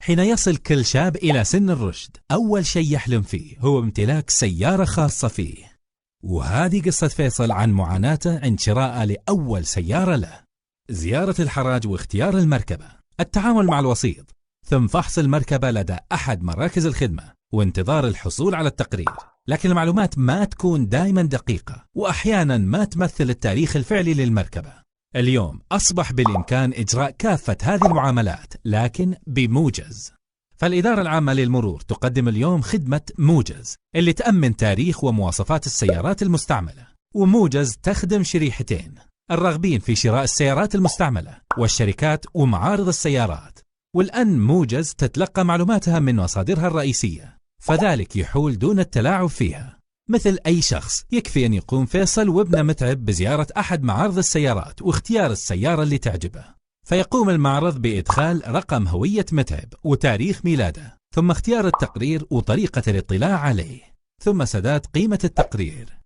حين يصل كل شاب إلى سن الرشد، أول شيء يحلم فيه هو امتلاك سيارة خاصة فيه. وهذه قصة فيصل عن معاناته عند شراءه لأول سيارة له. زيارة الحراج واختيار المركبة، التعامل مع الوسيط، ثم فحص المركبة لدى أحد مراكز الخدمة وانتظار الحصول على التقرير. لكن المعلومات ما تكون دائما دقيقة، وأحيانا ما تمثل التاريخ الفعلي للمركبة. اليوم أصبح بالإمكان إجراء كافة هذه المعاملات لكن بموجز. فالإدارة العامة للمرور تقدم اليوم خدمة موجز اللي تأمن تاريخ ومواصفات السيارات المستعملة. وموجز تخدم شريحتين: الراغبين في شراء السيارات المستعملة والشركات ومعارض السيارات. والآن موجز تتلقى معلوماتها من مصادرها الرئيسية، فذلك يحول دون التلاعب فيها. مثل أي شخص يكفي أن يقوم فيصل وابنه متعب بزيارة أحد معارض السيارات واختيار السيارة اللي تعجبه. فيقوم المعرض بإدخال رقم هوية متعب وتاريخ ميلاده، ثم اختيار التقرير وطريقة الاطلاع عليه، ثم سداد قيمة التقرير.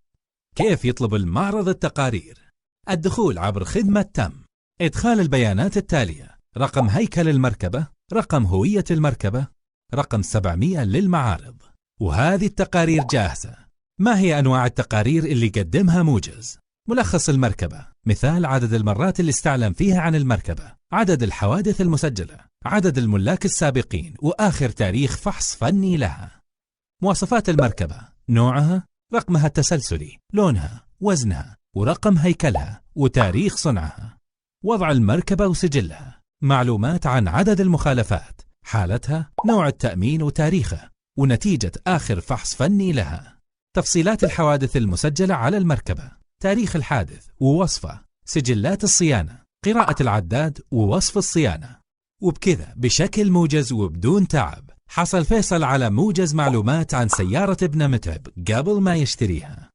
كيف يطلب المعرض التقارير؟ الدخول عبر خدمة تم، إدخال البيانات التالية: رقم هيكل المركبة، رقم هوية المركبة، رقم 700 للمعارض. وهذه التقارير جاهزة. ما هي أنواع التقارير اللي يقدمها موجز؟ ملخص المركبة، مثال عدد المرات اللي استعلم فيها عن المركبة، عدد الحوادث المسجلة، عدد الملاك السابقين، وآخر تاريخ فحص فني لها. مواصفات المركبة: نوعها، رقمها التسلسلي، لونها، وزنها، ورقم هيكلها، وتاريخ صنعها. وضع المركبة وسجلها، معلومات عن عدد المخالفات، حالتها، نوع التأمين وتاريخه، ونتيجة آخر فحص فني لها. تفصيلات الحوادث المسجلة على المركبة، تاريخ الحادث ووصفه، سجلات الصيانة، قراءة العداد ووصف الصيانة. وبكذا بشكل موجز وبدون تعب حصل فيصل على موجز معلومات عن سيارة ابنه متعب قبل ما يشتريها.